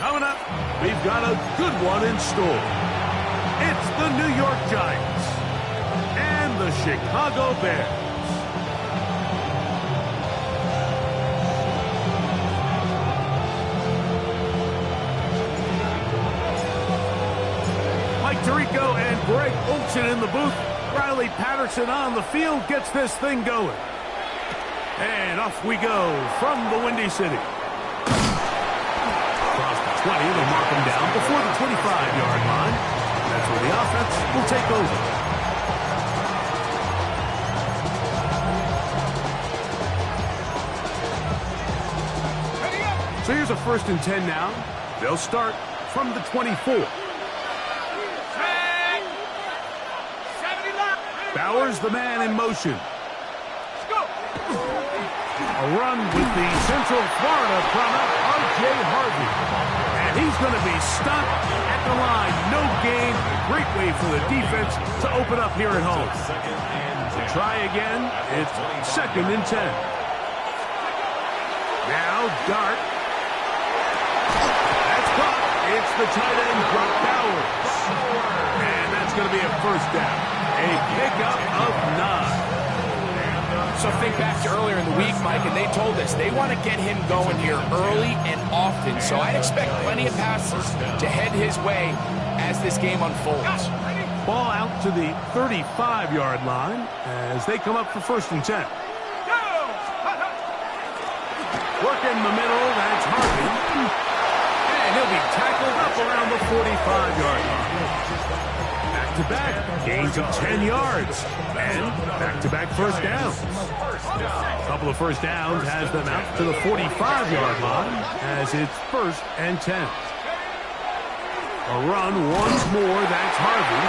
Coming up, we've got a good one in store. It's the New York Giants and the Chicago Bears. Mike Tirico and Greg Olsen in the booth. Riley Patterson on the field gets this thing going. And off we go from the Windy City. 20, they'll mark him down before the 25-yard line. That's where the offense will take over. So here's a 1st and 10 now. They'll start from the 24. Bowers, the man in motion. A run with the Central Florida product, R.J. Harvey. And he's going to be stopped at the line. No gain. Great way for the defense to open up here at home. To try again, it's 2nd and 10. Now, Dart. That's caught. It's the tight end, Brock Bowers. And that's going to be a 1st down. A pickup of 9. So think back to earlier in the week, Mike, and they told us they want to get him going here early and often. So I'd expect plenty of passes to head his way as this game unfolds. Ball out to the 35-yard line as they come up for 1st and 10. Work in the middle, that's Harvey. And he'll be tackled up around the 45-yard line. Back-to-back gains of 10 yards. And back-to-back 1st downs. A couple of 1st downs has them out to the 45-yard line as it's 1st and 10. A run once more, that's Harvey.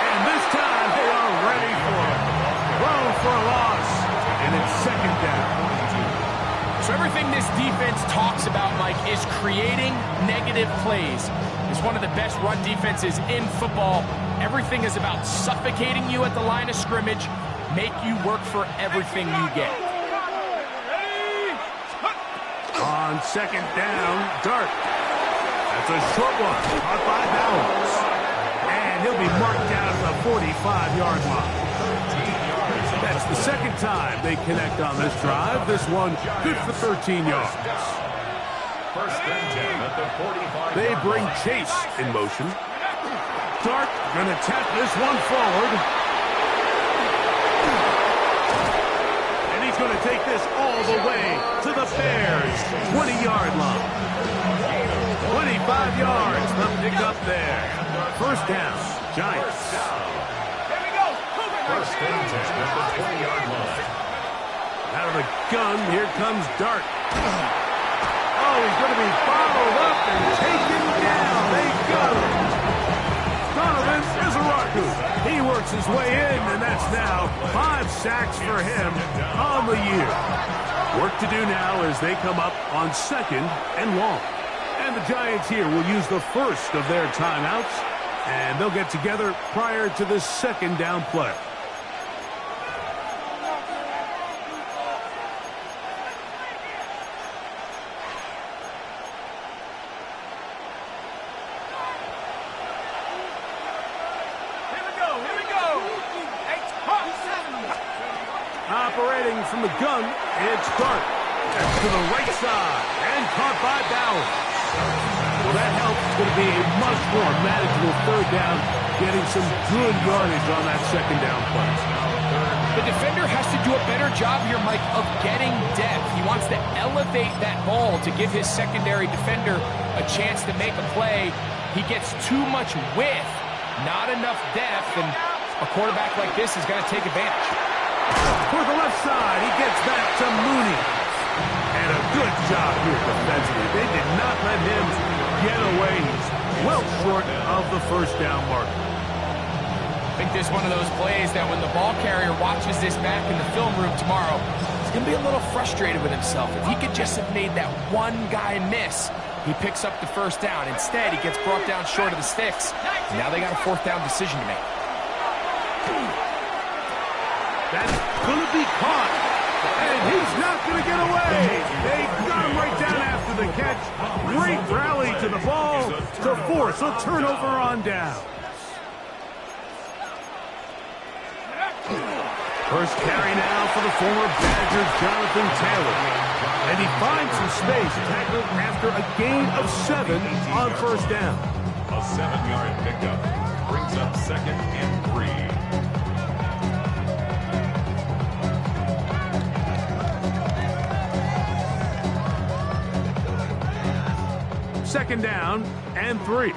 And this time they are ready for it. Thrown for a loss. And it's 2nd down. So everything this defense talks about, Mike, is creating negative plays. It's one of the best run defenses in football. Everything is about suffocating you at the line of scrimmage, make you work for everything you get. On 2nd down, Dart. That's a short one, caught by Bowers. And he'll be marked down at the 45-yard line. That's the 2nd time they connect on this drive. This one good for 13 yards. 1st and 10 at the 45. They bring Chase in motion. Dart gonna tap this one forward. And he's gonna take this all the way to the Bears' 20-yard line. 25 yards, the pickup there. 1st down, Giants. 1st and 10 at the 20-yard line. Out of the gun, here comes Dart. Oh, he's going to be followed up and taken down. They got him. Donovan Izaraku. He works his way in, and that's now 5 sacks for him on the year. Work to do now as they come up on 2nd and long. And the Giants here will use the 1st of their timeouts, and they'll get together prior to the 2nd down play. Operating from the gun, it's Dart. That's to the right side, and caught by Bowers. Well, that help is going to be a much more manageable 3rd down, getting some good yardage on that 2nd down play. The defender has to do a better job here, Mike, of getting depth. He wants to elevate that ball to give his secondary defender a chance to make a play. He gets too much width, not enough depth, and a quarterback like this is going to take advantage. For the left side, he gets back to Mooney. And a good job here defensively. They did not let him get away. He's well short of the 1st down marker. I think this is one of those plays that when the ball carrier watches this back in the film room tomorrow, he's going to be a little frustrated with himself. If he could just have made that one guy miss, he picks up the 1st down. Instead, he gets brought down short of the sticks. And now they got a 4th down decision to make. That's going to be caught. And he's not going to get away. They got him right down after after the catch. Great rally to the ball to force a turnover on down. First carry now for the former Badger Jonathan Taylor. And he finds some space tackled after a gain of 7 on first down. A 7-yard pickup brings up 2nd and 3. Second down and 3.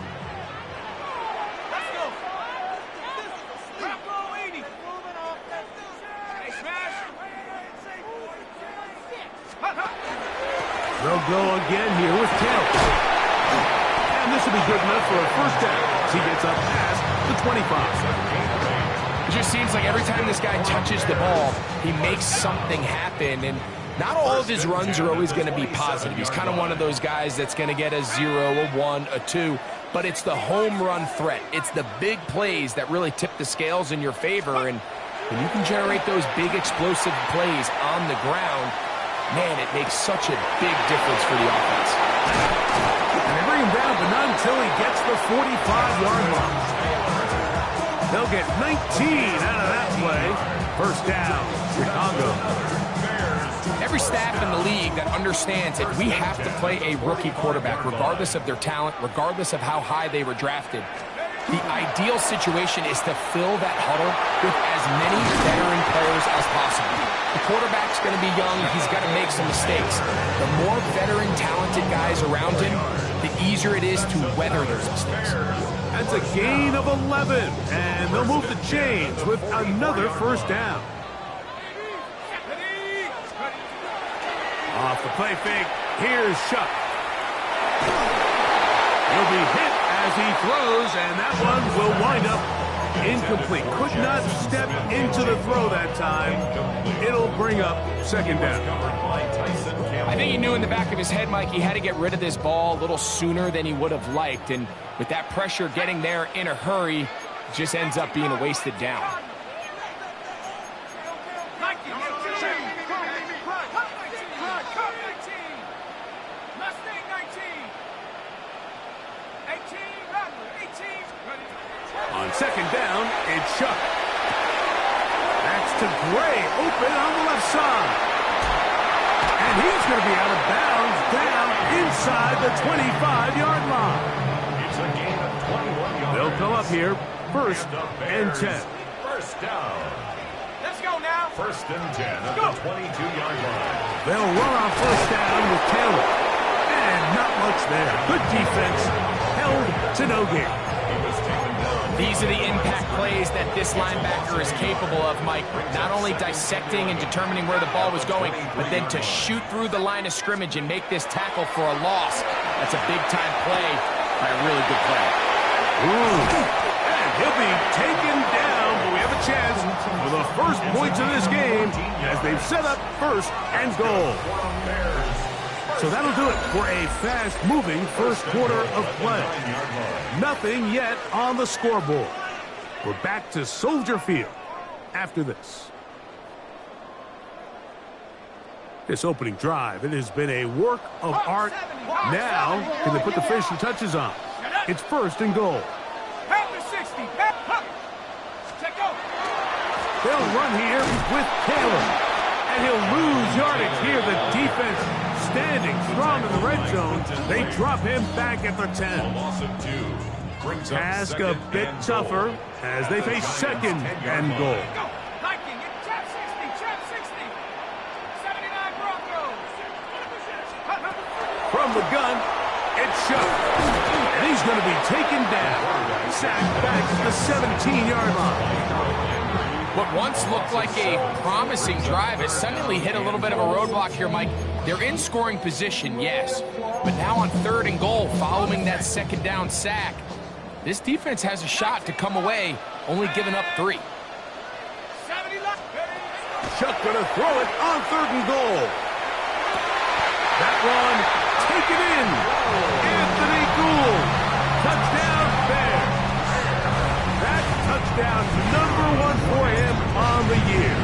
They'll go again here with Taylor. And this will be good enough for a first down as he gets up past the 25. It just seems like every time this guy touches the ball, he makes something happen. And not all of his runs are always going to be positive. He's kind of one of those guys that's going to get a 0, a 1, a 2. But it's the home run threat. It's the big plays that really tip the scales in your favor. And when you can generate those big explosive plays on the ground, man, it makes such a big difference for the offense. And they bring him down, but not until he gets the 45-yard line. They'll get 19 out of that play. First down, Chicago. Every staff in the league that understands that we have to play a rookie quarterback, regardless of their talent, regardless of how high they were drafted. The ideal situation is to fill that huddle with as many veteran players as possible. The quarterback's going to be young. He's got to make some mistakes. The more veteran, talented guys around him, the easier it is to weather those mistakes. That's a gain of 11, and they'll move the chains with another first down. Off the play fake, here's Shuck. He'll be hit as he throws, and that one will wind up incomplete. Could not step into the throw that time. It'll bring up second down. I think he knew in the back of his head, Mike, he had to get rid of this ball a little sooner than he would have liked. And with that pressure getting there in a hurry, it just ends up being a wasted down. On second down, it's Shuck. That's to Gray, open on the left side. And he's going to be out of bounds down inside the 25-yard line. It's a gain of 21 yards. They'll come up here, first and 10. First down. Let's go now. First and 10 at the 22-yard line. They'll run on first down with Taylor. And not much there. Good defense, held to no gain. These are the impact plays that this linebacker is capable of, Mike. Not only dissecting and determining where the ball was going, but then to shoot through the line of scrimmage and make this tackle for a loss. That's a big-time play by a really good player. Ooh. And he'll be taken down, but we have a chance for the first points of this game as they've set up first and goal. So that'll do it for a fast-moving first quarter of play. Nothing yet on the scoreboard. We're back to Soldier Field after this. This opening drive, it has been a work of art. Now, can they put the finishing touches on? It's first and goal. They'll run here with Taylor. And he'll lose yardage here. The defense standing strong in the red zone. They drop him back at the 10. Task a bit tougher as they face second and goal. From the gun, it's Shuck. And he's going to be taken down. Sacked back to the 17-yard line. What once looked like a promising drive has suddenly hit a little bit of a roadblock here, Mike. They're in scoring position, yes. But now on third and goal, following that second down sack, this defense has a shot to come away, only giving up 3. Shuck going to throw it on third and goal. That one, taken in. Anthony Gould. Touchdown, Bears. That touchdown, number 1 for him on the year.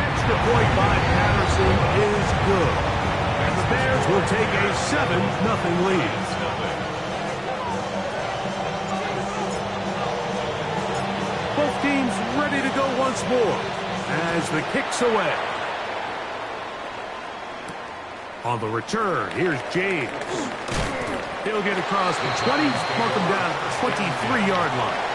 Extra point by Patterson will take a 7-0 lead. Both teams ready to go once more as the kick's away. On the return, here's James. He'll get across the 20, mark him down at the 23-yard line.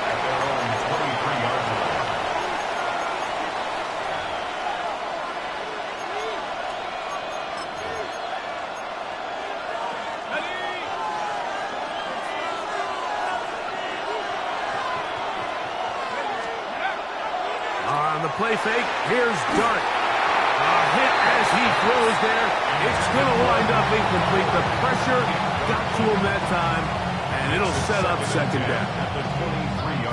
On the play fake, here's Dart. A hit as he throws there. It's going to wind up incomplete. The pressure got to him that time, and it'll set up second down.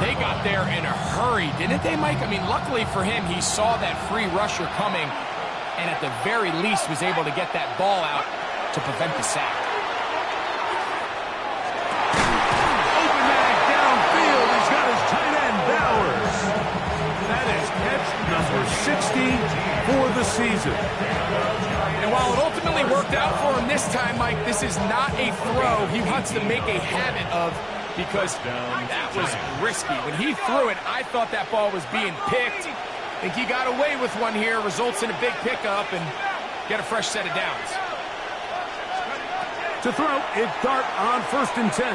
They got there in a hurry, didn't they, Mike? I mean, luckily for him, he saw that free rusher coming, and at the very least was able to get that ball out to prevent the sack. Open man downfield. He's got his tight end, Bowers. That is catch number 60 for the season. And while it ultimately worked out for him this time, Mike, this is not a throw he wants to make a habit of, because that was risky. When he threw it, I thought that ball was being picked. I think he got away with one here, results in a big pickup, and get a fresh set of downs. To throw, it's Dart on 1st and 10.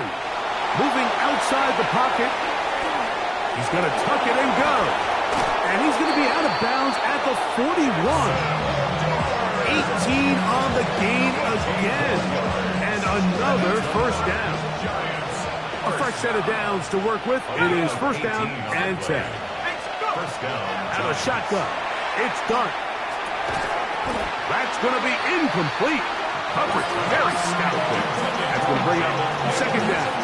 Moving outside the pocket. He's going to tuck it and go. And he's going to be out of bounds at the 41. 18 on the gain again. And another first down. A fresh set of downs to work with. It is 1st down and 10. First down. Out of shotgun. It's Dart. That's going to be incomplete. Coverage very stout there. That's going to bring up second down.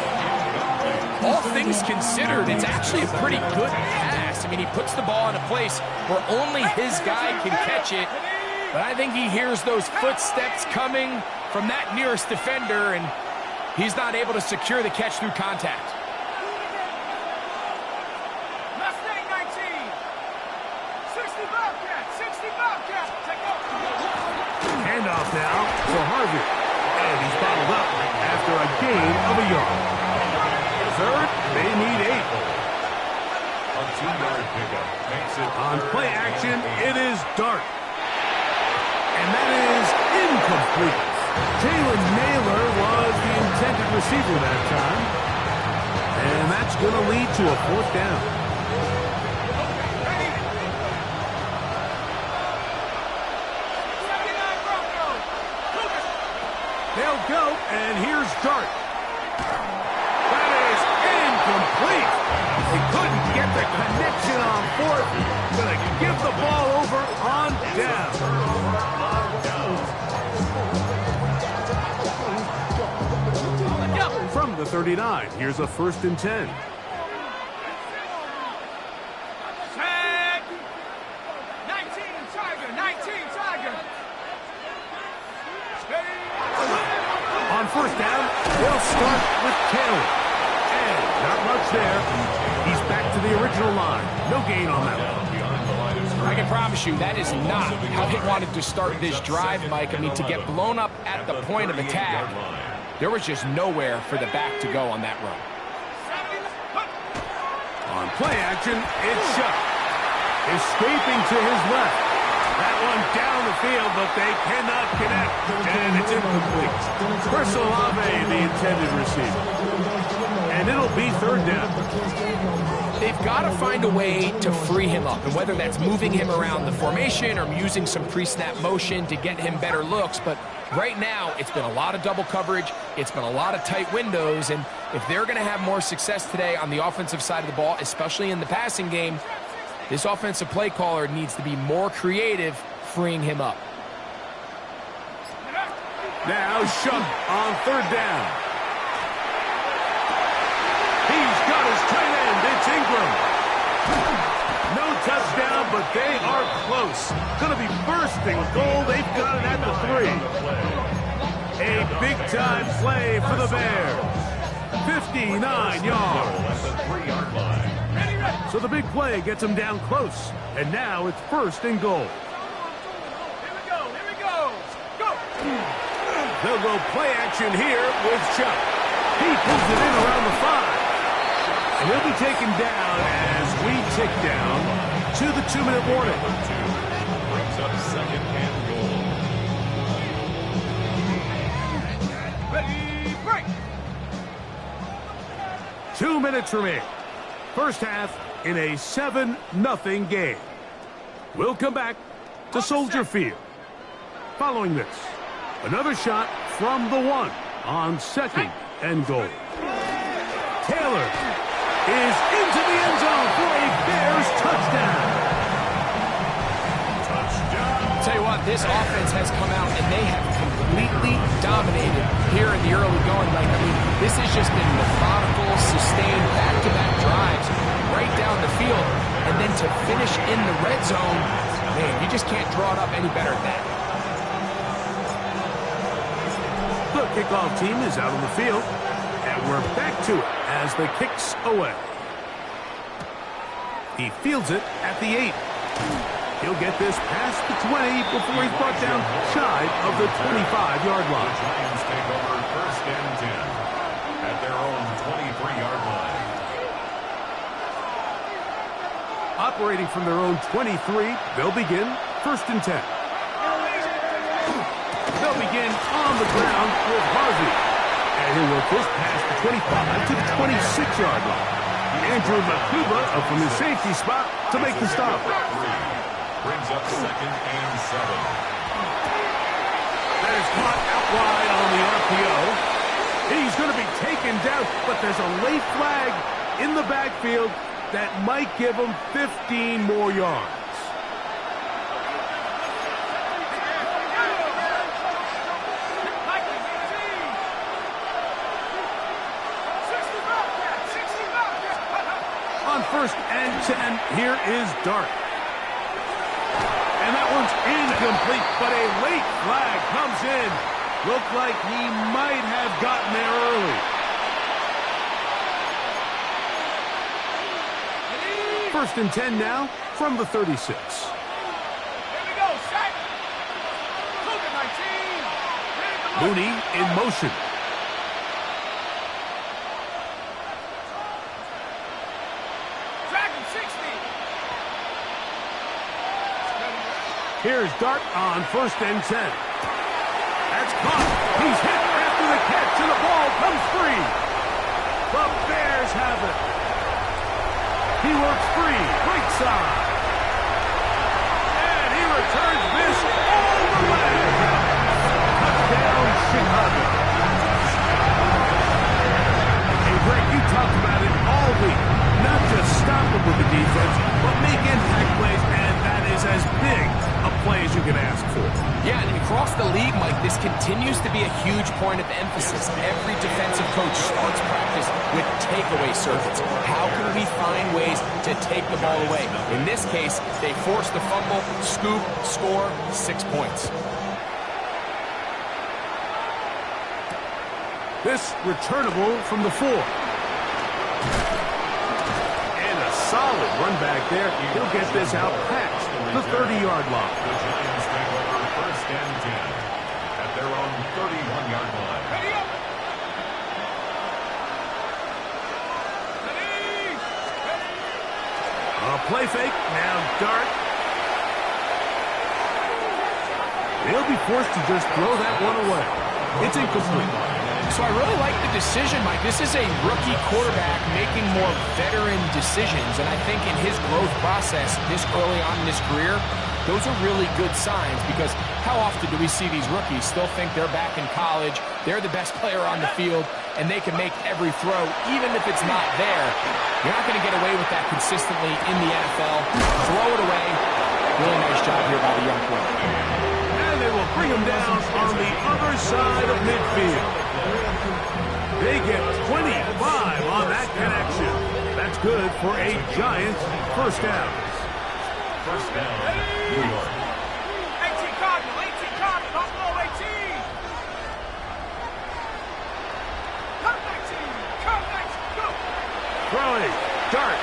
All things considered, it's actually a pretty good pass. I mean, he puts the ball in a place where only his guy can catch it. But I think he hears those footsteps coming from that nearest defender, and he's not able to secure the catch through contact. Mustang 19. 60 Bobcat. 60 Bobcat. Take off. Handoff now for Harvey. And he's bottled up after a gain of a yard. Third, they need 8. A 2-yard pickup makes it On play action, it is Dart. And that is incomplete. Jalen Naylor was the intended receiver that time. And that's going to lead to a 4th down. They'll go, and here's Dart. That is incomplete. They couldn't get the connection on 4th. Going to give the ball over on down. From the 39, here's a 1st and 10. Tag. 19 Tiger. 19 Tiger. On 1st down, they'll start with Taylor. And not much there. He's back to the original line. No gain on that one. I can promise you that is not how they wanted to start this drive, Mike. I mean, to get blown up at the point of attack, there was just nowhere for the back to go on that run. On play action, it's Shuck. Escaping to his left. That one down the field, but they cannot connect. And it's incomplete. Chris Olave, the intended receiver. And it'll be 3rd down. They've got to find a way to free him up, and whether that's moving him around the formation or using some pre-snap motion to get him better looks. But right now, it's been a lot of double coverage. It's been a lot of tight windows, and if they're going to have more success today on the offensive side of the ball, especially in the passing game, this offensive play caller needs to be more creative freeing him up. Now Shuck on 3rd down. He's got his tight end. It's Ingram. No touchdown, but they are close. Going to be bursting goal. They've got it at the 3. A big-time play for the Bears. 59 yards. So the big play gets him down close. And now it's 1st and goal. Here we go. Here we go. Go. They'll go play action here with Chuck. He pulls it in around the 5. And he'll be taken down as we tick down to the 2-minute warning. Brings up second and goal. Ready, break. 2 minutes remaining. First half in a 7-0 game. We'll come back to Soldier Field. Following this, another shot from the 1 on second and goal. Taylor is into the end zone for a Bears touchdown. Tell you what, this offense has come out and they have completely dominated here in the early going. This has just been methodical, sustained, back-to-back drives right down the field. And then to finish in the red zone, man, you just can't draw it up any better than that. The kickoff team is out on the field, and we're back to it as the kick's away. He fields it at the 8. He'll get this past the 20 before he's brought down shy of the 25-yard line. The Giants take over first and 10 at their own 23-yard line. Operating from their own 23, they'll begin first and 10. They'll begin on the ground with Harvey. And he'll work this past the 25 to the 26-yard line. Andrew Makuba up from the safety spot to make the stop. Brings up second and 7. That is caught out wide on the RPO. He's going to be taken down, but there's a late flag in the backfield that might give him 15 more yards. On first and 10, here is Dart. And that one's incomplete, but a late flag comes in. Looked like he might have gotten there early. First and 10 now from the 36. Here we go, set. Cougar 19. Mooney in motion. Dragon 60. Here's Dart on first and 10. That's caught. He's hit after the catch, and the ball comes free. The Bears have it. He works free, right side. And he returns this all the way. Touchdown, Chicago. Hey, Greg, you talked about it all week. Not just stop him with the defense, but make impact plays, and that is as big a play as you can ask for. Yeah, and across the league, Mike, this continues to be a huge point of emphasis. Every defensive coach starts practice with takeaway circuits. How can we find ways to take the ball away? In this case, they force the fumble, scoop, score, 6 points. This returnable from the 4. And a solid run back there. He'll get this out past the 30-yard line. The Giants take over first and 10 at their own 31-yard line. Ready up. Ready. A play fake. Now Dart. He'll be forced to just throw that one away. It's incomplete. So I really like the decision, Mike. This is a rookie quarterback making more veteran decisions, and I think in his growth process this early on in his career, those are really good signs, because how often do we see these rookies still think they're back in college, they're the best player on the field, and they can make every throw, even if it's not there. You're not going to get away with that consistently in the NFL. Throw it away. Really nice job here by the young quarterback. And they will bring him down on the other side of midfield. They get 25 on that connection. That's good for a Giants first down. First down, New York. 18 Cardinal, 18 Cardinal, Buffalo 18. Come 19, come 19, go. Throwing, Dart.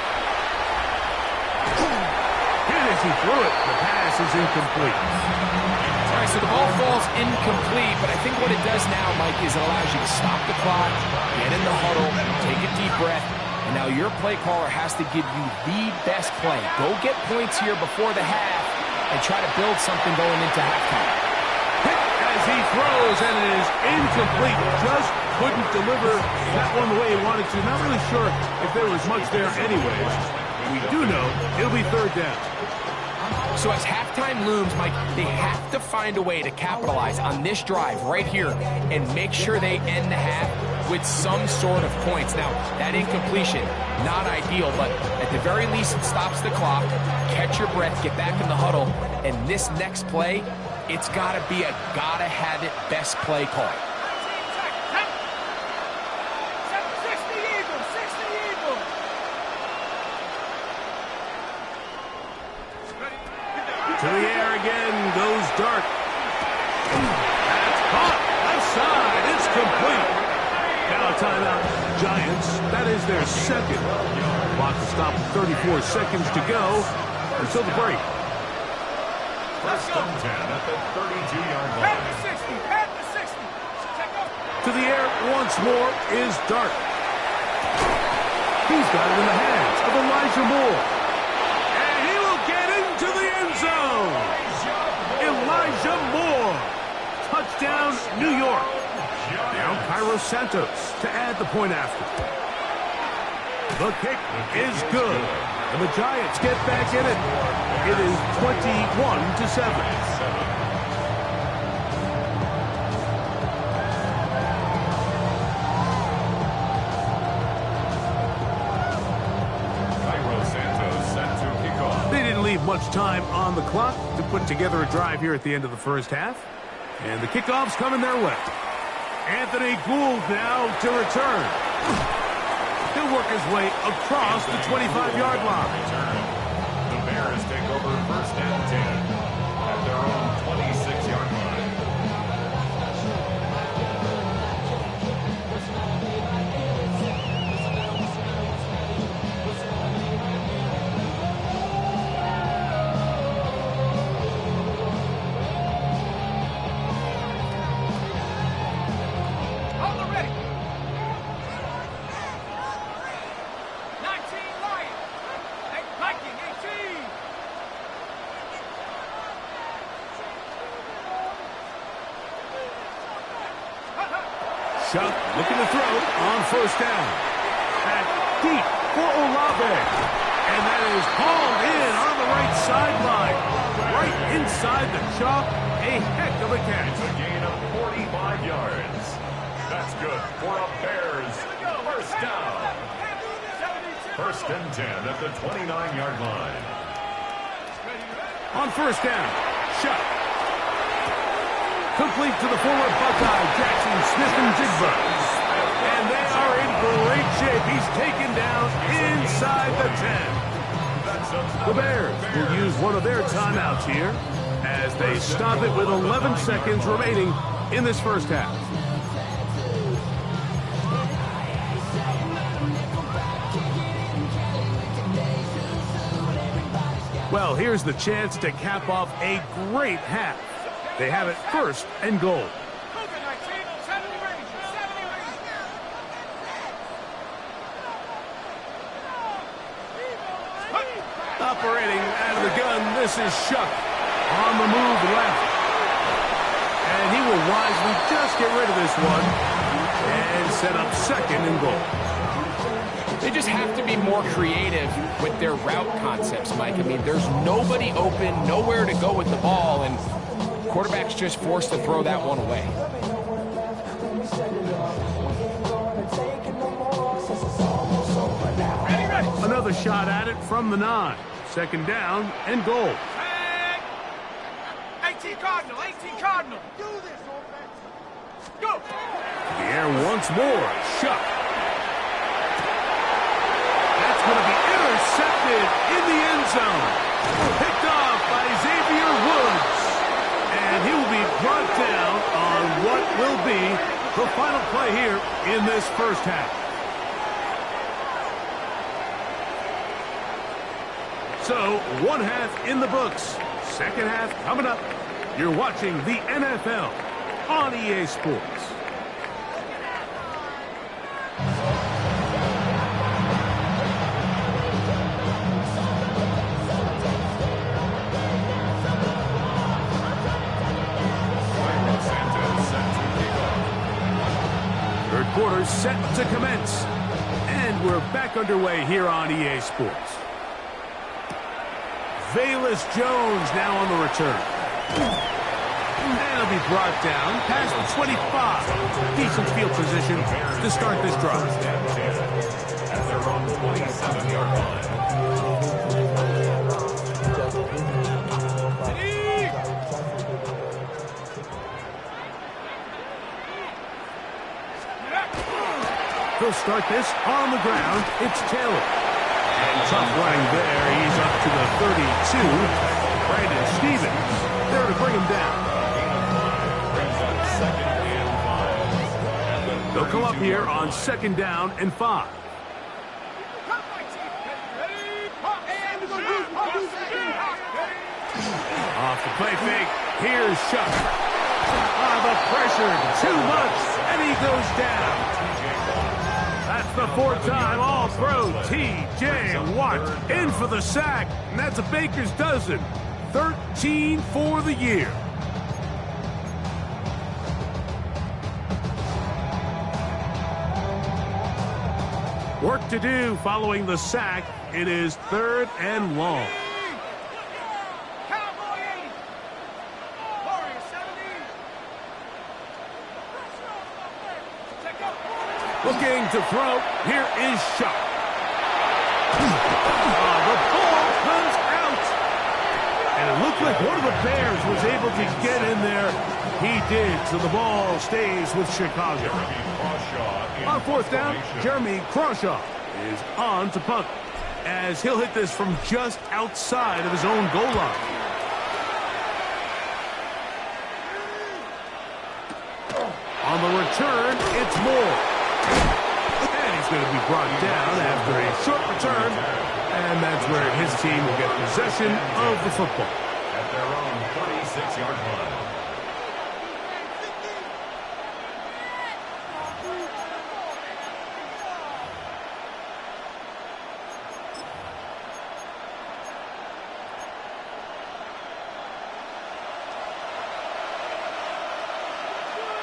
And as he threw it, the pass is incomplete. right, so the ball falls incomplete, but I think what it does now, Mike, is it allows you to stop the clock, get in the huddle, take a deep breath, and now your play caller has to give you the best play. Go get points here before the half and try to build something going into halftime. As he throws, and it is incomplete. Just couldn't deliver that one the way he wanted to. Not really sure if there was much there anyways. We do know it'll be third down. So as halftime looms, Mike, they have to find a way to capitalize on this drive right here and make sure they end the half with some sort of points. Now, that incompletion, not ideal, but at the very least, it stops the clock. Catch your breath, get back in the huddle, and this next play, it's got to be a gotta-have-it best play call. 60 Eagles, 60 Eagles. To the air again goes Dart. That's caught. Left side. It's complete. Now a timeout. Giants. That is their second. Clock to stop with 34 seconds to go until the break. First and 10 at the 32-yard line. Head to 60, head to 60. Check up. To the air once more is Dart. He's got it in the hands of Elijah Moore. And he will get into the end zone. Elijah Moore. Touchdown, New York. Now Cairo Santos to add the point after. The kick is good. And the Giants get back in it. It is 21-7. They didn't leave much time on the clock to put together a drive here at the end of the first half. And the kickoff's coming their way. Anthony Gould now to return. He'll work his way across the 25-yard line. The Bears take over first and 10 at their own 26-yard line. Hold the ready. 19 Lions. Viking 18. Chuck looking to throw on first down. Back deep for Olave. And that is hauled in on the right sideline. Right inside the chalk. A heck of a catch. It's a gain of 45 yards. That's good for a Bears first down. First and 10 at the 29-yard line. On first down, Chuck. Complete to the former Buckeye, Jackson Smith-Njigba. And they are in great shape. He's taken down inside the 10. The Bears will use one of their timeouts here as they stop it with 11 seconds remaining in this first half. Well, here's the chance to cap off a great half. They have it first and goal. Operating out of the gun, this is Shuck on the move left. And he will wisely just get rid of this one and set up second and goal. They just have to be more creative with their route concepts, Mike. I mean, there's nobody open, nowhere to go with the ball, and quarterback's just forced to throw that one away. Another shot at it from the 9. Second down and goal. 18 Cardinal, 18 Cardinal. Do this, offense. Go. The air once more. Shuck. That's going to be intercepted in the end zone. Picked off by Xavier Woods. And he will be brought down on what will be the final play here in this first half. So, one half in the books. Second half coming up. You're watching the NFL on EA Sports. Third quarter set to commence. And we're back underway here on EA Sports. Velus Jones now on the return. And he'll be brought down past the 25. Decent field position to start this drive. At their own 27-yard line. He'll start this on the ground. It's Taylor. And tough running there. He's up to the 32. Brandon Stevens there to bring him down. They'll come up here on 2nd down and 5. Off the play fake. Here's Shuck. The pressure. Too much. And he goes down. That's the 4th time All-Pro T.J. Watt in for the sack. And that's a baker's dozen. 13 for the year. Work to do following the sack. It is 3rd and long. Looking to throw. Here is Shuck. The ball comes out. And it looked like one of the Bears was able to get in there. He did, so the ball stays with Chicago. On 4th down, Jeremy Crawshaw is on to punt, as he'll hit this from just outside of his own goal line. On the return, it's Moore. And he's going to be brought down after a short return. And that's where his team will get possession of the football. At their own 36-yard line.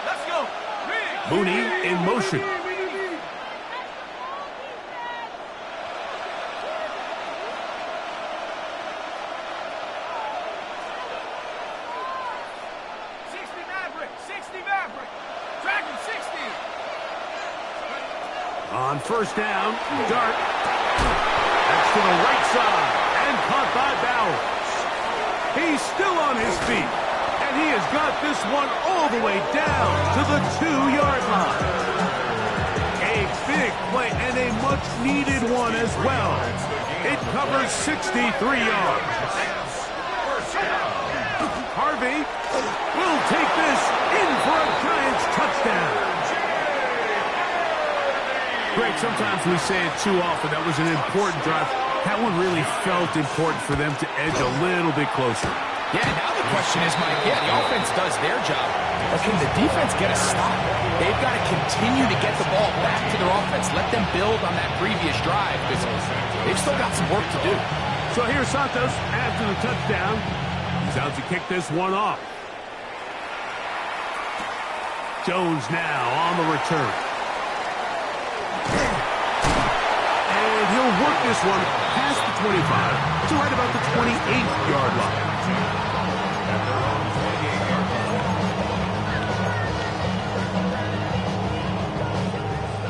Let's go. Mooney in motion. On 1st down, Dart. That's to the right side and caught by Bowers. He's still on his feet, and he has got this one all the way down to the 2-yard line. A big play and a much-needed one as well. It covers 63 yards. Harvey will take this in for a Giants touchdown. Greg, sometimes we say it too often. That was an important drive. That one really felt important for them to edge a little bit closer. Yeah, now the question is, Mike, the offense does their job, but can the defense get a stop? They've got to continue to get the ball back to their offense. Let them build on that previous drive, because they've still got some work to do. So here's Santos after the touchdown. He's out to kick this one off. Jones now on the return. And he'll work this one past the 25 to right about the 28-yard line.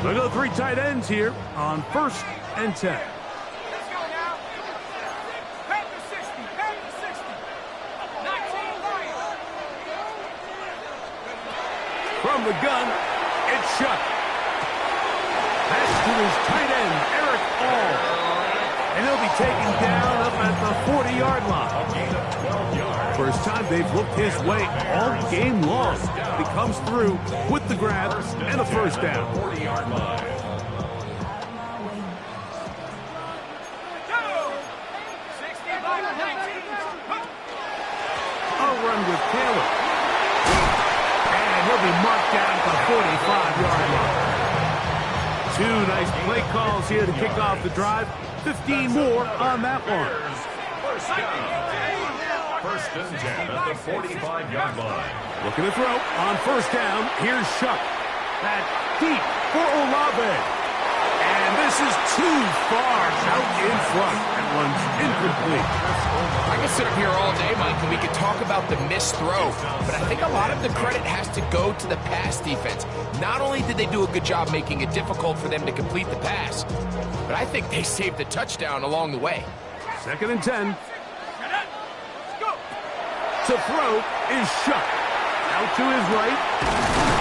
They'll go 3 tight ends here on 1st and 10. Let's go now. Back to 60. Back to 60. 19 Lions. From the gun, it's Shuck. Pass to his tight end, Eric All. And he'll be taken down up at the 40-yard line. First time they've looked his way all game long. He comes through with the grab and a 1st down. 40-yard line. A run with Taylor. down at the 45-yard line. Two nice play calls here to kick off the drive. 15 more on that one. First down. First and 10 at the 45-yard line. Looking to throw on first down. Here's Shuck. That deep for Olave. And this is too far out in front. That one's incomplete. I could sit up here all day, Mike, and we could talk about the missed throw, but I think a lot of the credit has to go to the pass defense. Not only did they do a good job making it difficult for them to complete the pass, but I think they saved the touchdown along the way. Second and 10. To throw is Shuck. Out to his right.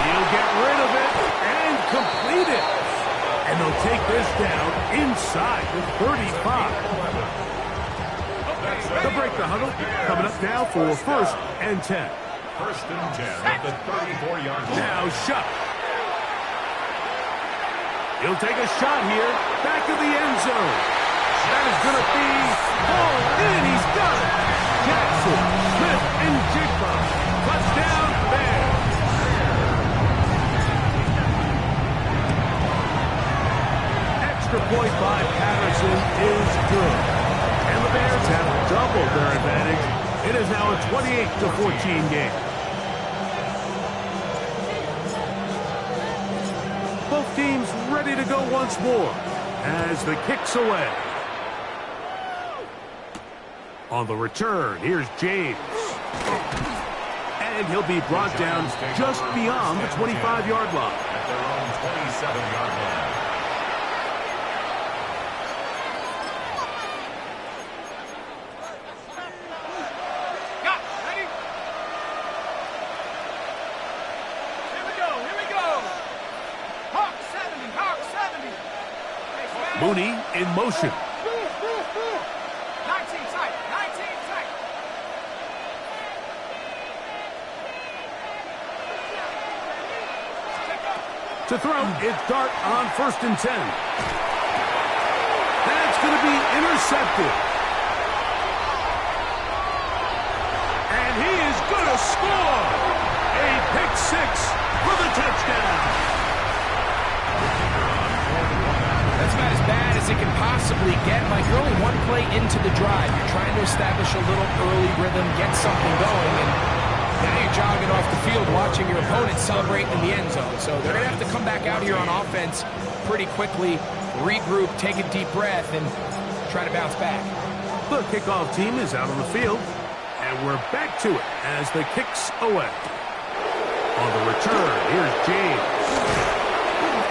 He'll get rid of it and complete it. And they'll take this down inside the 35. They'll break the huddle. Coming up now for first and 10. First and 10 at the 34-yard line. Now Shuck. He'll take a shot here. Back to the end zone. That is going to be hauled in. He's got it. Jackson, Smith, and Jigba. Touchdown, Bears. Extra point by Patterson is good. And the Bears have doubled their advantage. It is now a 28-14 game. Both teams ready to go once more as the kick's away. On the return, here's James. And he'll be brought down just beyond the 25-yard line. At their own 27-yard line. Mooney in motion. 19 tight. 19 tight. To throw, it's Dart on first and 10. That's going to be intercepted. And he is going to score. A pick six for the touchdown. That's about as bad as it can possibly get. Mike, you're only one play into the drive. You're trying to establish a little early rhythm, get something going, and now you're jogging off the field watching your opponent celebrating in the end zone. So they're going to have to come back out here on offense pretty quickly, regroup, take a deep breath, and try to bounce back. The kickoff team is out on the field, and we're back to it as the kick's away. On the return, here's James.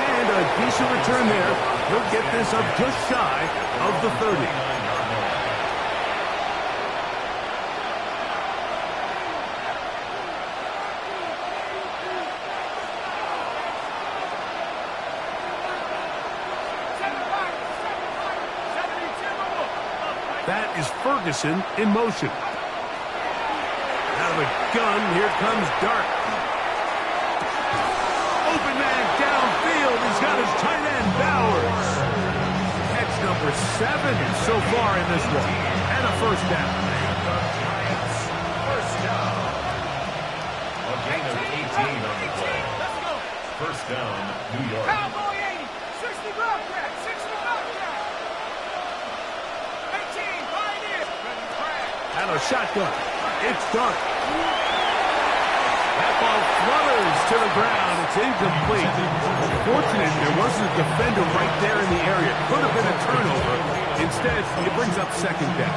And a decent return there. He'll get this up just shy of the 30. That is Ferguson in motion. Out of the gun, here comes Dart. Open man downfield. He's got his tight end, Bowers. Catch number 7 so far in this one. And a first down. First down. A gain of 18 on the play. First down, New York. Cowboy 80. 60 Bobcat. 60 Bobcat. 18. Pioneer. And a shotgun. It's Dart. That ball flutters to the ground. It's incomplete. Fortunate there wasn't a defender right there in the area. Could have been a turnover. Instead, it brings up second down.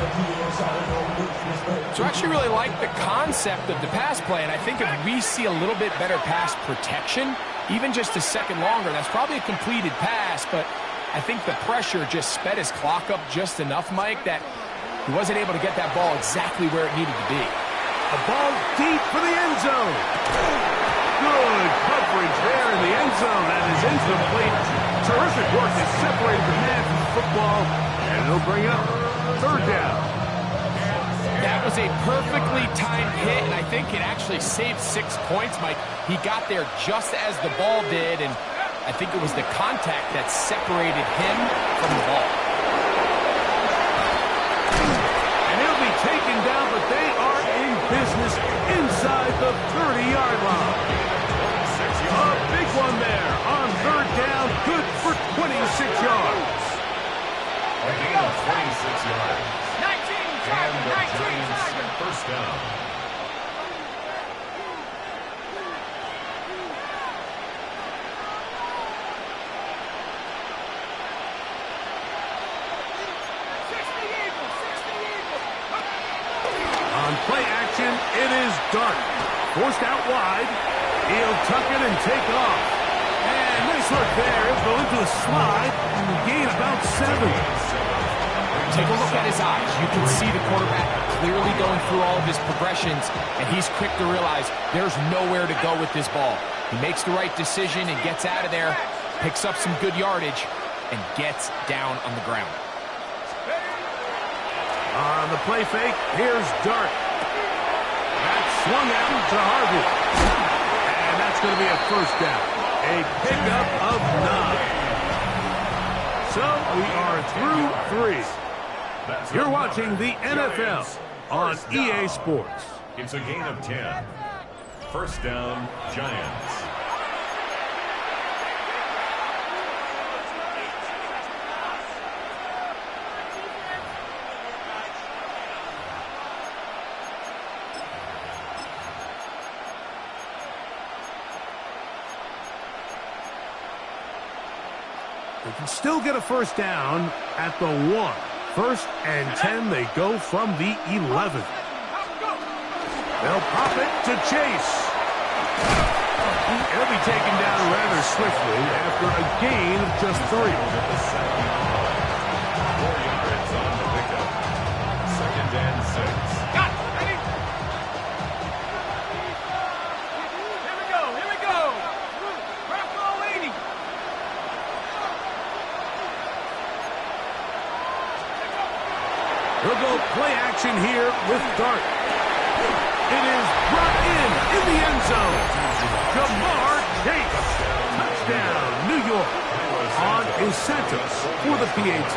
So I actually really like the concept of the pass play, and I think if we see a little bit better pass protection, even just a second longer, that's probably a completed pass, but I think the pressure just sped his clock up just enough, Mike, that he wasn't able to get that ball exactly where it needed to be. A ball deep for the end zone. Good coverage there in the end zone. That is incomplete. Terrific work to separate the man from the football, and it'll bring up third down. That was a perfectly timed hit, and I think it actually saved 6 points, Mike. He got there just as the ball did, and I think it was the contact that separated him from the ball. And he'll be taken down, but they are in business inside the 30-yard line. A 6 yards. 19, And Tiger, the 19, Giants Tiger. first down. On play action, it is Dart. Forced out wide. He'll tuck it and take off. And nice work there. He'll go into the slide and gain about 7. Take a look at his eyes. You can see the quarterback clearly going through all of his progressions, and he's quick to realize there's nowhere to go with this ball. He makes the right decision and gets out of there, picks up some good yardage, and gets down on the ground. On the play fake, here's Dart. That's swung out to Harvey. And that's going to be a first down. A pickup of 9. So we are through 3. You're watching the NFL on EA Sports. It's a gain of 10. First down, Giants. They can still get a first down at the 1. First and 10, they go from the 11. They'll pop it to Chase. He'll be taken down rather swiftly after a gain of just 3. 4 yards on the pickup. Second and 6. Got it. Ready? Here we go. Here we go. Bronco 80. He'll go play action here with Dart. It is brought in the end zone. Jamar Chase. Touchdown, New York. On incentives for the PAT.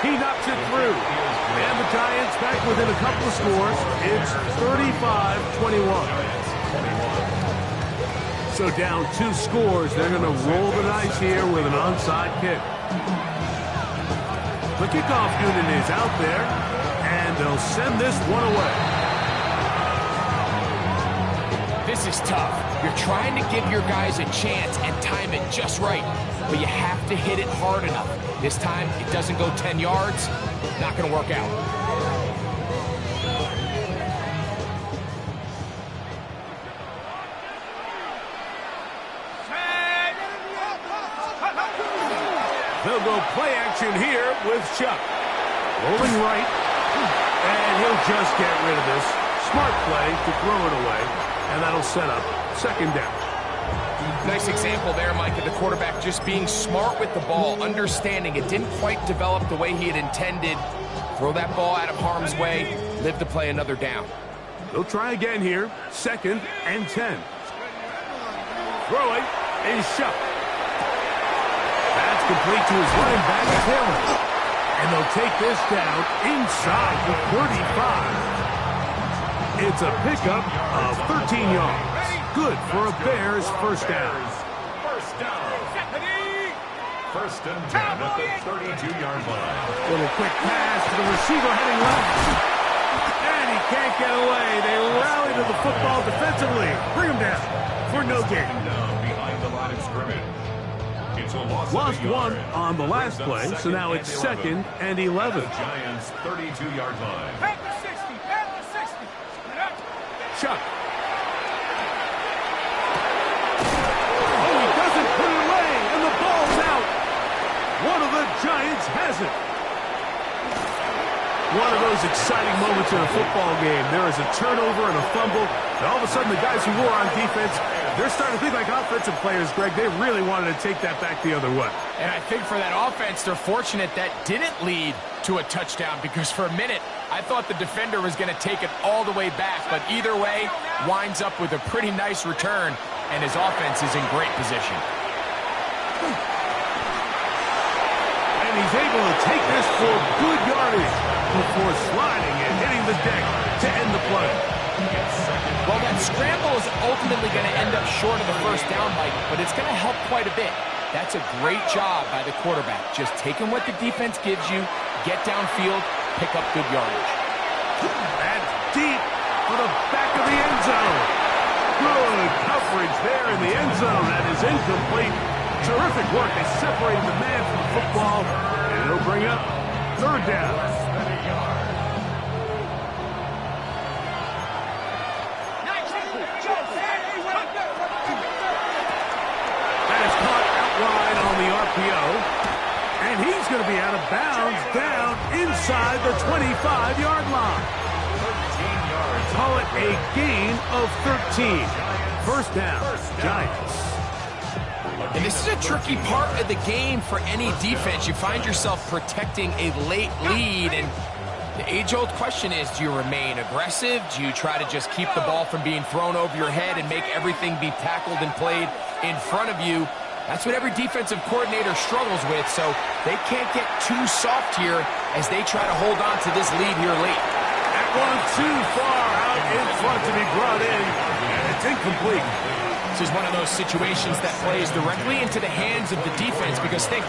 He knocks it through. And the Giants back within a couple of scores. It's 35-21. So down 2 scores. They're going to roll the dice here with an onside kick. The kickoff unit is out there, and they'll send this one away. This is tough. You're trying to give your guys a chance and time it just right, but you have to hit it hard enough. This time, it doesn't go 10 yards. Not going to work out. They'll go play action here with Chuck. Rolling right, and he'll just get rid of this. Smart play to throw it away, and that'll set up second down. Nice example there, Mike, of the quarterback just being smart with the ball, understanding it didn't quite develop the way he had intended. Throw that ball out of harm's way, live to play another down. They'll try again here, second and 10. Throwing is Chuck. That's complete to his running back, Taylor. And they'll take this down inside the 35. It's a pickup of 13 yards. Good for a Bears first down. First down. First and 10 at the 32-yard line. Little quick pass to the receiver heading left. And he can't get away. They rally to the football defensively. Bring him down for no gain. Down behind the line of scrimmage. It's a Lost 1 on the last play, so now it's second and 11. The Giants' 32-yard line. Back to 60. Back to 60. Chuck. Oh, he doesn't put it away, and the ball's out. One of the Giants has it. One of those exciting moments in a football game. There is a turnover and a fumble, and all of a sudden the guys who were on defense, they're starting to think like offensive players, Greg. They really wanted to take that back the other way. And I think for that offense, they're fortunate that didn't lead to a touchdown, because for a minute, I thought the defender was going to take it all the way back. But either way, winds up with a pretty nice return, and his offense is in great position. And he's able to take this for good yardage before sliding and hitting the deck to end the play. Well, that scramble is ultimately going to end up short of the first down, Mike, but it's going to help quite a bit. That's a great job by the quarterback. Just taking what the defense gives you, get downfield, pick up good yardage. And deep for the back of the end zone. Good coverage there in the end zone. That is incomplete. Terrific work at separating the man from the football. And it'll bring up third down. That is caught out wide on the RPO. And he's going to be out of bounds down inside the 25-yard line. Call it a gain of 13. First down, Giants. And this is a tricky part of the game for any defense. You find yourself protecting a late lead, and the age-old question is, do you remain aggressive? Do you try to just keep the ball from being thrown over your head and make everything be tackled and played in front of you? That's what every defensive coordinator struggles with, so they can't get too soft here as they try to hold on to this lead here late. That one too far out in front to be brought in, and it's incomplete. This is one of those situations that plays directly into the hands of the defense because they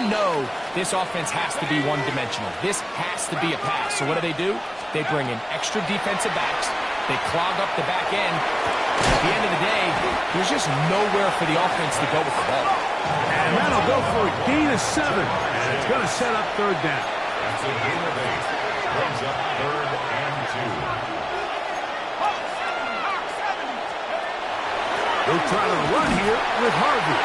know this offense has to be one-dimensional. This has to be a pass. So what do? They bring in extra defensive backs. They clog up the back end. At the end of the day, there's just nowhere for the offense to go with the ball. And that'll go for a gain of 7. And it's going to set up third down. That's a gain of 8. Brings up third and 2. They'll try to run here with Harvey.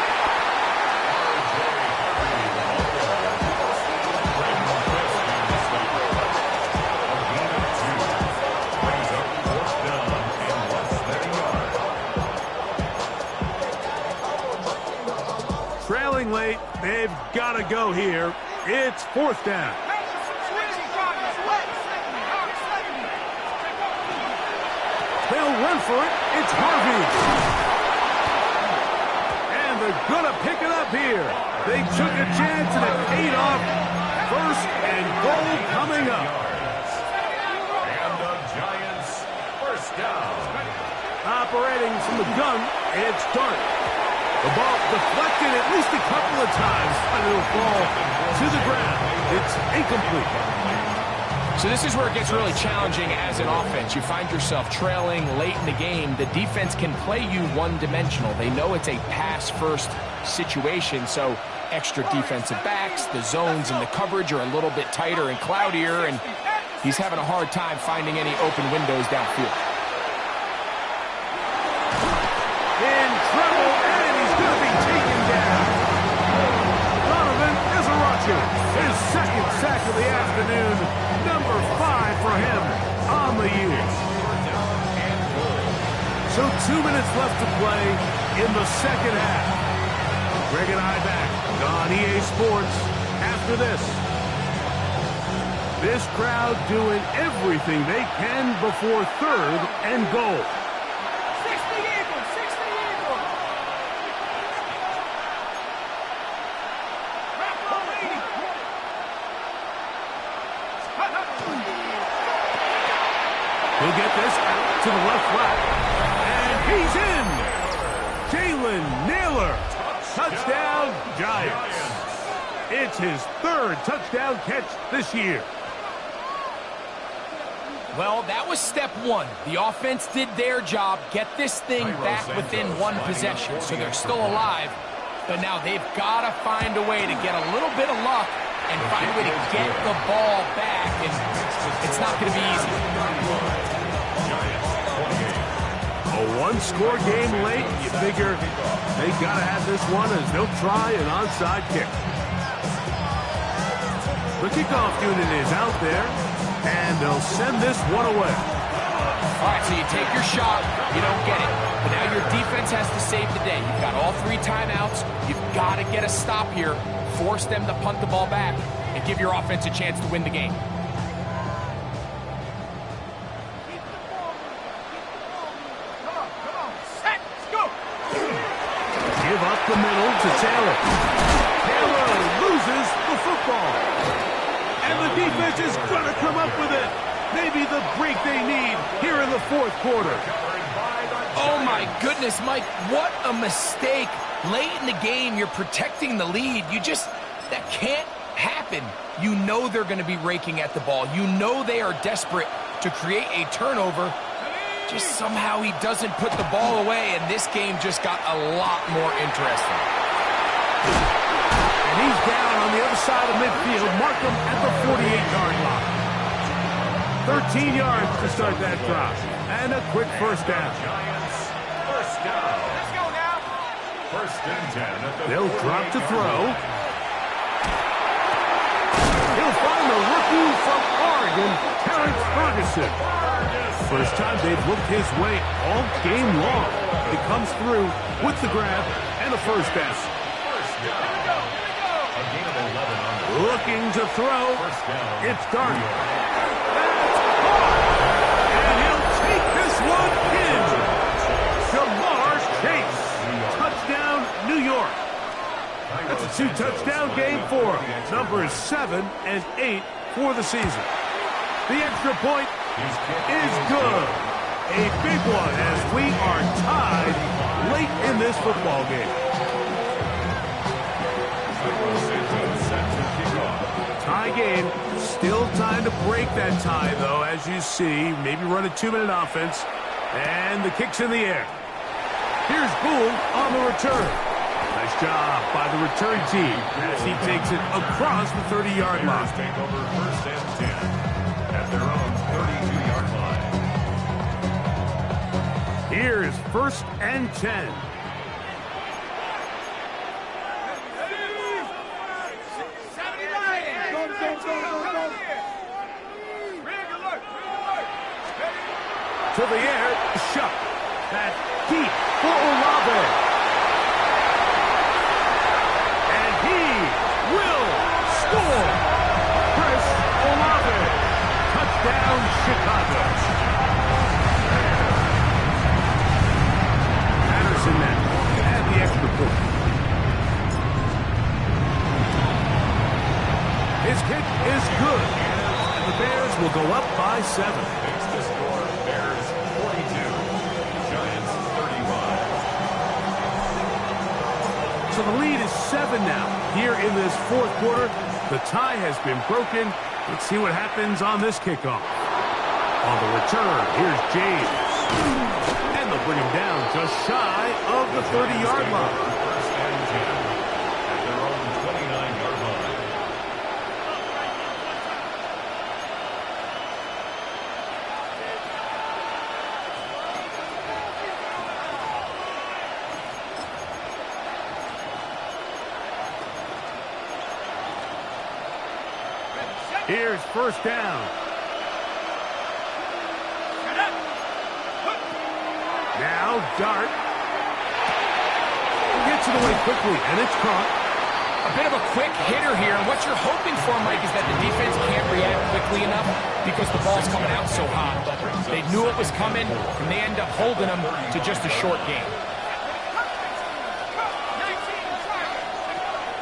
Trailing late, they've got to go here. It's fourth down. They'll run for it. It's Harvey. They're going to pick it up here. They took a chance and it paid off. First and goal coming up. And the Giants first down. Operating from the gun, it's Dart. The ball deflected at least a couple of times, and it'll fall to the ground. It's incomplete. So this is where it gets really challenging as an offense. You find yourself trailing late in the game. The defense can play you one-dimensional. They know it's a pass-first situation, so extra defensive backs, the zones and the coverage are a little bit tighter and cloudier, and he's having a hard time finding any open windows downfield. In trouble, and he's going to be taken down. Donovan is a rusher. His second sack of the afternoon. Number 5 for him on the year. So 2 minutes left to play in the second half. Greg and I back on EA Sports after this. This crowd doing everything they can before third and goal. 60 Eagles, 60 Eagles. He'll get this out to the left flat. And he's in. Jalen Naylor. Touchdown, Giants. It's his third touchdown catch this year. Well, that was step one. The offense did their job, get this thing back within one possession. So they're still alive. But now they've got to find a way to get a little bit of luck and find a way to get the ball back. And it's not going to be easy. A one-score game late. You figure they got to have this one as they'll try an onside kick. The kickoff unit is out there, and they'll send this one away. All right, so you take your shot, you don't get it. But now your defense has to save the day. You've got all 3 timeouts. You've got to get a stop here, force them to punt the ball back, and give your offense a chance to win the game. Give up the middle to Taylor. Taylor loses the football. And the defense is going to come up with it. Maybe the break they need here in the fourth quarter. Oh, my my goodness, Mike, what a mistake. Late in the game, you're protecting the lead. That can't happen. You know they're going to be raking at the ball. You know they are desperate to create a turnover. Just somehow he doesn't put the ball away, and this game just got a lot more interesting. And he's down on the other side of midfield. Mark him at the 48-yard line. 13 yards to start that drive. And a quick first down. Giants, first down. Let's go now. First and 10 at the They'll drop to 48-yard throw. line. He'll find the rookie from Oregon, Terrence Ferguson. First time they've looked his way all game long. He comes through with the grab and a first down. First down. A gain of 11 on the Looking to throw. first down. It's Darnold. And he'll take this one in. Jamar Chase. Touchdown, New York. That's a two-touchdown game for him. Numbers 7 and 8 for the season. The extra point is good. A big one as we are tied late in this football game. Tie game. Still time to break that tie, though, as you see. Maybe run a 2-minute offense. And the kick's in the air. Here's Boone on the return. Nice job by the return team as he takes it across the 30-yard line. Take over first and 10 at their own 32-yard line. Here's first and 10. To the air, Shuck. That deep for Olave. And he will score. Chris Olave. Touchdown, Chicago. Patterson now. And the extra point. His kick is good. And the Bears will go up by 7. It's the score. Bears 42. Giants 35. So the lead is 7 now. Here in this fourth quarter, the tie has been broken. Let's see what happens on this kickoff. On the return, here's James. And they'll bring him down just shy of the 30-yard line. First and 10 at their own 29-yard line. Here's first down. Now Dart. Gets it away quickly, and it's caught. A bit of a quick hitter here, and what you're hoping for, Mike, is that the defense can't react quickly enough because the ball's coming out so hot. They knew it was coming, and they end up holding them to just a short game.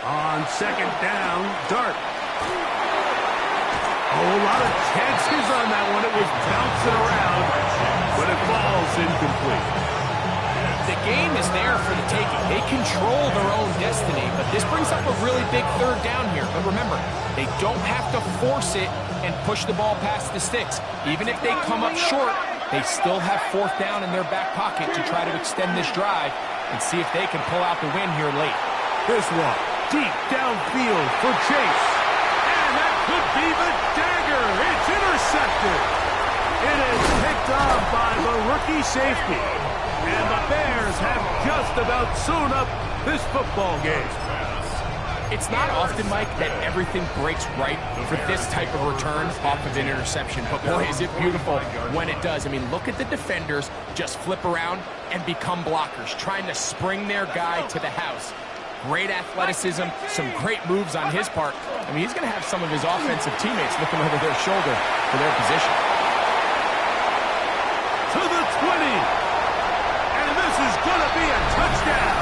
On second down, Dart. Oh, a lot of chances on that one. It was bouncing around, but it falls incomplete. The game is there for the taking. They control their own destiny, but this brings up a really big third down here. But remember, they don't have to force it and push the ball past the sticks. Even if they come up short, they still have fourth down in their back pocket to try to extend this drive and see if they can pull out the win here late. This one, deep downfield for Chase. And that could be the dagger. It's intercepted. It is picked off by the rookie safety. And the Bears have just about sewn up this football game. It's not often, Mike, that everything breaks right for this type of return off of an interception. But boy, is it beautiful when it does. I mean, look at the defenders just flip around and become blockers, trying to spring their guy to the house. Great athleticism, some great moves on his part. I mean, he's going to have some of his offensive teammates looking over their shoulder for their position. To the 20. And this is going to be a touchdown.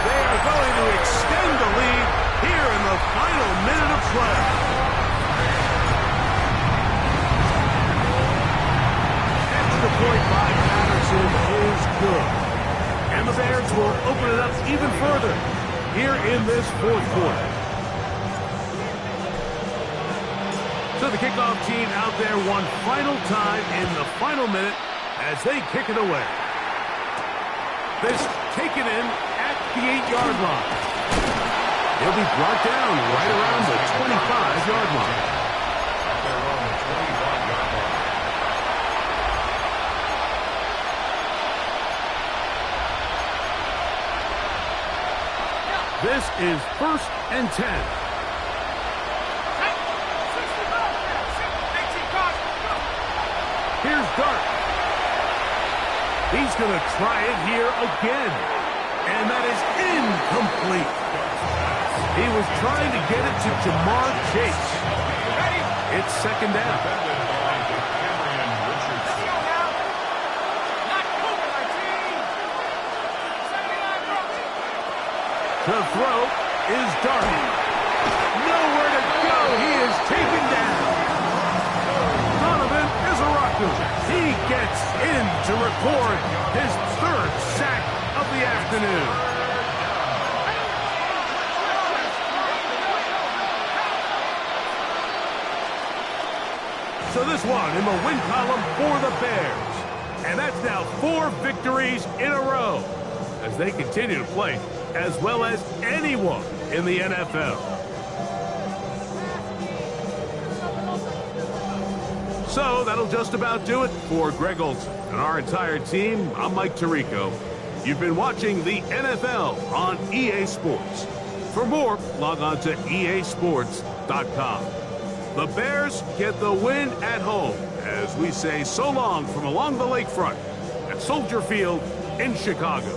They are going to extend the lead here in the final minute of play. Extra point by Patterson is good. And the Bears will open it up even further here in this fourth quarter. So the kickoff team out there one final time in the final minute as they kick it away. This taken in at the 8-yard line. He'll be brought down right around the 25-yard line. This is 1st and 10. Here's Dart. He's going to try it here again. And that is incomplete. He was trying to get it to Jamar Chase. It's 2nd down. The throw is Darby. Nowhere to go. He is taken down. Donovan Izaraku. He gets in to record his 3rd sack of the afternoon. So this one in the win column for the Bears. And that's now 4 victories in a row as they continue to play as well as anyone in the NFL. So that'll just about do it for Greg Olsen and our entire team. I'm Mike Tirico. You've been watching the NFL on EA Sports. For more, log on to easports.com. The Bears get the win at home as we say so long from along the lakefront at Soldier Field in Chicago.